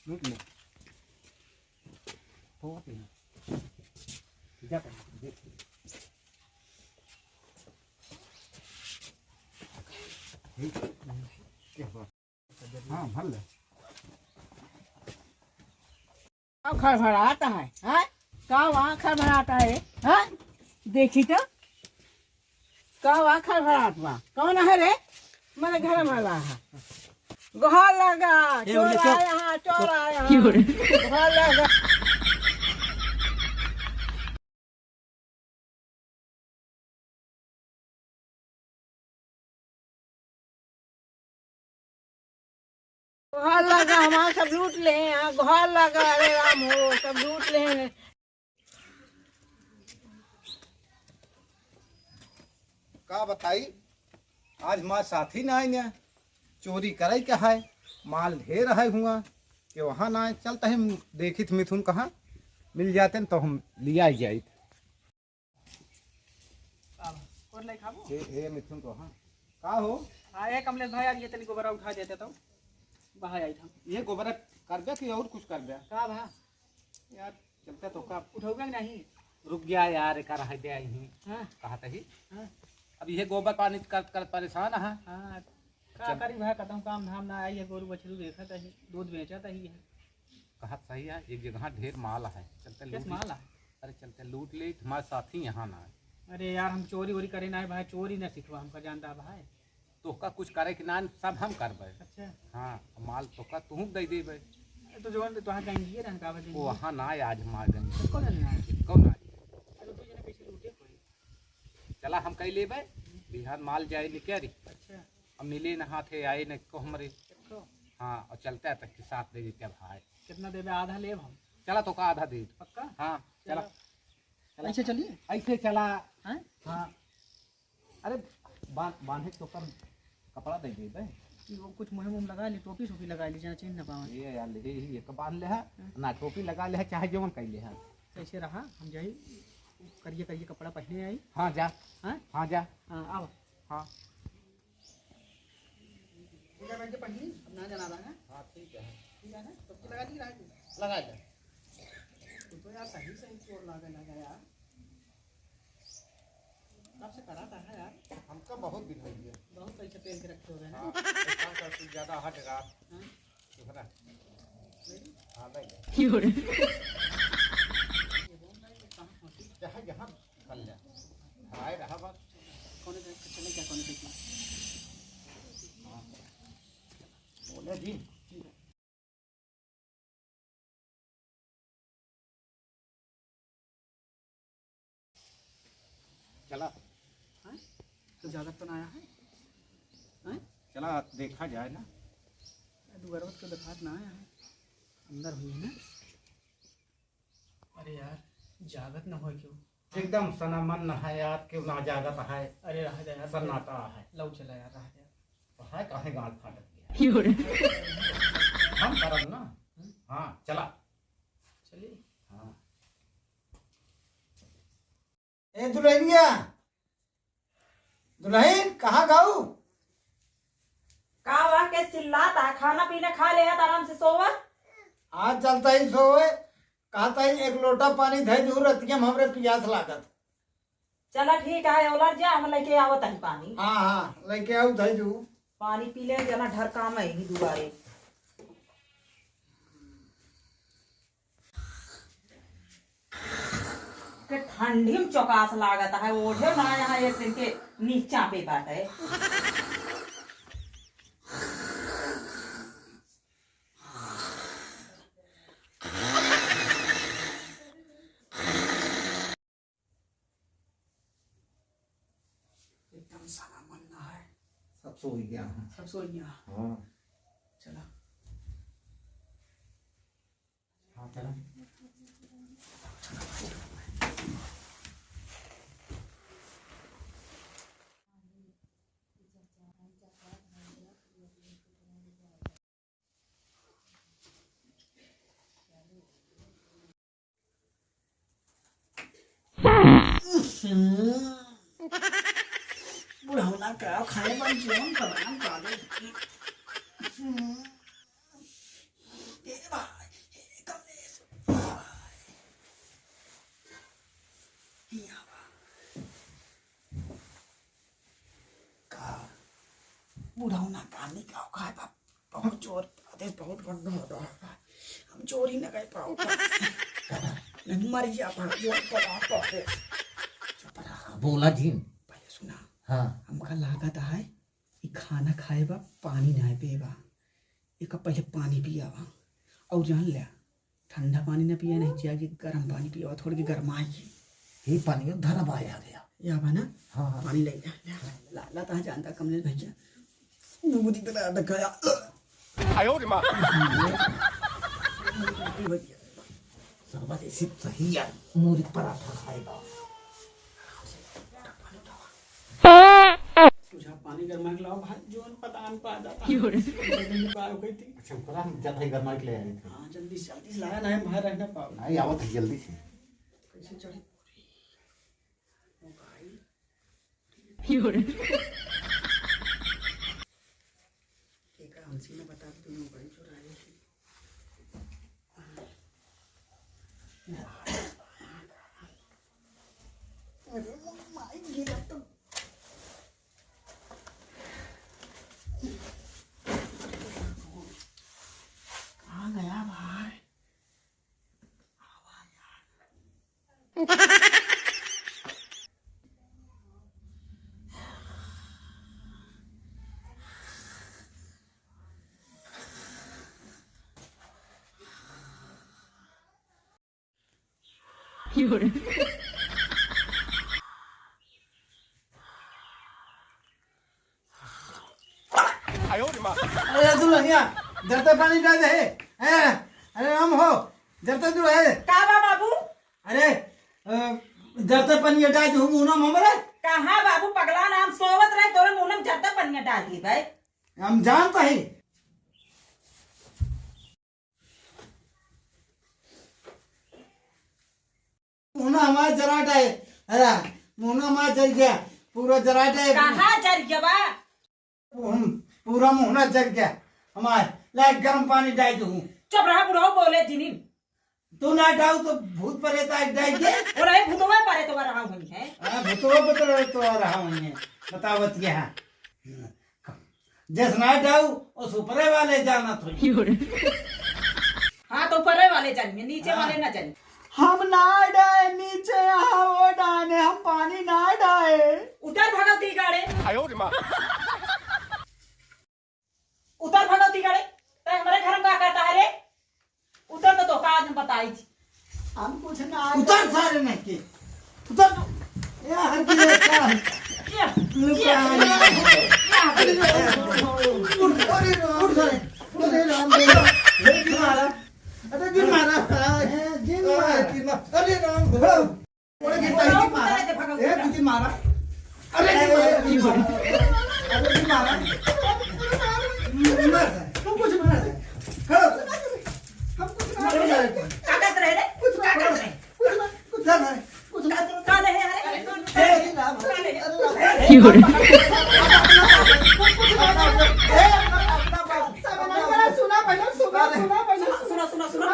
लूट ले हाँ भर ले खड़खड़ाता है हाँ का वहाँ खड़खड़ाता है हाँ देखी तो का वहाँ खड़खड़ात वहाँ कौन है रे मेरे घर में वाला है घर लगा चोर आया घर लगा घर लगा हमारा सब लूट ले हैं घर लगा अरे राम हो सब लूट ले हैं का बताई आज हमारे साथी ना आए चोरी करे क्या है माल ढेर है हुआ कि वहाँ ना आए चलता है देखी थे मिथुन कहाँ मिल जाते न तो हम लिया ही जाए मिथुन को हाँ का हो आए कमलेश भाई यार ये तनी गोबरा उठा देते तो बाहर आई था ये गोबर कर दे कि और कुछ कर दे का भा यार चलते तो का उठोगे नहीं रुक गया यार कर है दे आई ही हाँ कहा ही हाँ अब ये गोबर पानी कर परेशान है हाँ का करी भाई कदम काम धाम ना आई है गोरू बछरू देखा था दूध बेचा था ही है कहा सही है एक जगह ढेर माल है चलते किस माल है अरे चलते लूट ले हमारे साथी यहाँ ना है अरे यार हम चोरी वोरी करे ना है भाई चोरी ना सिखवा हमका जानता भाई तो का कुछ करे कि ना सब हम करबे अच्छा हाँ माल तो का तू दे देबे तो जो तो वहाँ जाएंगे रहन का बजे वो वहाँ ना आज मार गंज कौन है कौन आ अरे तो जने पीछे लूटे कोई चला हम कह लेबे बिहार माल जाए न क्या रे अच्छा हम मिले न हाथे आए न को हमारे हाँ और चलते तक के साथ दे देते भाई कितना देवे आधा लेब हम चला तो का आधा दे पक्का हाँ चला ऐसे चलिए ऐसे चला हैं हाँ अरे बांधे तो कम कपड़ा दे देबे वो कुछ मुँह मुँह लगा ली टोपी सोपी लगा ली जहाँ चिन्ह न पावा ये यार ले ये तो बांध ले है ना टोपी लगा ले है चाहे जवन कर ले है कैसे रहा हम जाई करिए करिए कपड़ा पहने आई हाँ जा हाँ हाँ जा हाँ आओ हाँ पहनी अब ना जाना है हाँ ठीक है ना टोपी लगा दी लगा दे तो यार सही सही चोर लगा यार कब से करा था यार हमका बहुत दिन हो गया बहुत पैसे पहन के रखे हुए हैं हाँ काम कर कुछ ज़्यादा हट रात हाँ सुना हाँ नहीं जहाँ जहाँ कर ले आए रहा बस कौन चले क्या कौन देखिए बोले जी चला हाँ तो ज़्यादा तो ना आया है हाँ चला देखा जाए ना दुगरवत के दिखात ना आया है अंदर हुई है ना अरे यार जागत ना हो क्यों एकदम सनामन है यार क्यों ना जागत है अरे रह जा यार सन्नाटा है लव चला यार रह जा तो है कहे गांठ फाटक गया हम करब ना हाँ चला चलिए हाँ ए दुल्हनिया दुल्हन कहाँ गाऊ का वहाँ के चिल्लाता है खाना पीना खा ले आराम से सोवा आज चलता ही सोए कहता ही एक लोटा पानी धई दूर रतियम हमरे प्यास लागत चला ठीक है ओलर जा हम लेके आवत है पानी हाँ हाँ लेके आऊ धई दू पानी पी ले जना ढरका में ही दुबारे के ठंडी में चौकास लागत है ओढ़े ना यहाँ एक दिन के नीचा पे बाटे एकदम सारा मन ना है सब सो ही गया है सब सो गया हाँ चला हाँ चला बुढ़ौना क्या खाए बन जीवन प्रदान काले ए भाई कमलेश बुढ़ाऊ ना पानी का खाए बाप बहुत चोर आदेश बहुत गंदा होता है हम चोरी न कर पाओ मर जा पर जो पड़ा पड़े बोला जी पहले सुना हाँ हमका लागत है ये खाना खाए बा पानी ना पिएबा एक पहले पानी पियावा और जान लिया ठंडा पानी ना पिया नहीं चाहिए गर्म पानी पियावा थोड़ी की गरमाई ये पानी धरा आ गया या बा ना हाँ हाँ पानी ले ला ला ता जानता कमलेश भैया मुझे तो ना दिखाया सर्वात ऐसी सही यार मूरी पराठा खाएगा तुझा पानी गरमा के लाओ भाई जोन पतान पा जाता पाओ गई थी अच्छा करा हम जब भाई गरमा के ले आए थे हां जल्दी जल्दी लाया ना हम बाहर रहना पाओ नहीं आवत है जल्दी से कैसे चढ़ी ओ भाई ठीक है हमसे ने बता दो मोबाइल चुराए अरे माई गिरा तो कहाँ गया भाई अरे दुल्हनिया जरते पानी डाल दे अरे हम हो जरते तू है का बा बाबू अरे जरते पानी डाल दे मुना हमरे कहाँ बाबू पगला नाम सोवत रहे तोरे मुंह में जरता पनिया डाल दी भाई हम जानता ही मुना हमारा जराटा है अरे मुना हमारा जल गया पूरा जराटा है कहाँ जर गया बा पूरा मुहना जल गया हमारे लाइक गर्म पानी डाल दूँ चुप रहा बुढ़ाओ बोले जिनी तू ना डाल तो भूत परेता डाल दे और ये भूतवा पारे तो रहा हुई है भूतवा पतर तो आ रहा हूँ बतावत क्या जैस ना डाऊ उस ऊपरे वाले जाना तो हाँ तो ऊपर वाले जानिए नीचे वाले ना जानिए हम ना डाए नीचे यहाँ वो डाने हम पानी ना डाए उतर भगवती गाड़े उतर भगवती गाड़े तो हमारे घर में क्या कहता है रे उतर तो आज हम बताई थी हम कुछ ना उतर सारे नहीं के उतर यार की क्या अरे राम अरे मारा अरे मारा अरे राम मारा अरे मारा तुम कुछ मारा हम कुछ क्या कहते रहे रे क्या कहते रहे का ले है सुनो सुनो सुनो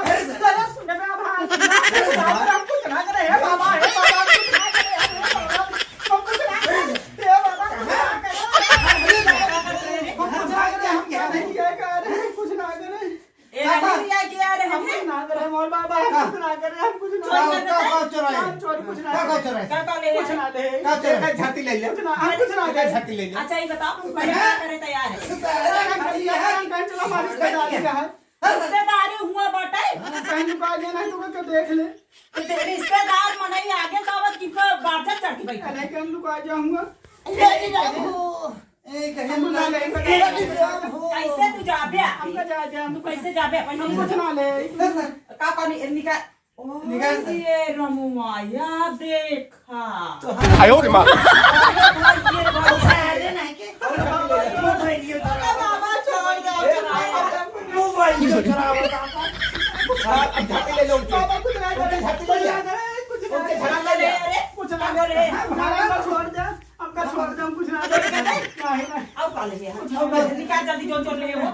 झाती ले ले अच्छा ये बताओ पहले क्या करे तैयार है रिश्तेदारी हुआ बटे देख ले तो रिश्तेदार मनाई आगे सावत की को बाढ़ चढ़ के बैठा लुका जाऊंगा कैसे तू जाबे तू कैसे जाबे अपन कुछ ना ले का कौन निकाल निकाल दे। ये रमुआ या देखा आयो रे मां बाबा छोड़ छोड़ दे हमका छोड़ दे कुछ ना गोली कर दे नहीं नहीं आओ काले ये निकाल जल्दी जोन चोर ले वो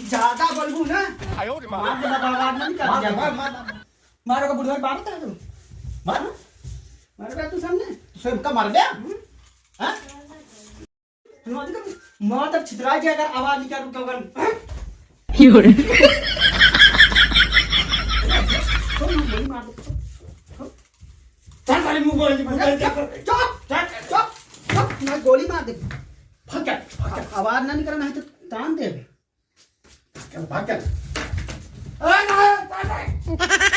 ज्यादा बोलबू ना मार दे बाबा नहीं कर जा मारो का बुढ़वा बात कर तू मार मार बे तू सामने स्वयं का मार दे हां मां तब छितरा के अगर आवाज निकालू तो अगर चल खाली मुंह बोल चुप मैं गोली मार दे भाग आवाज ना निकलना है तो तान दे भाग अरे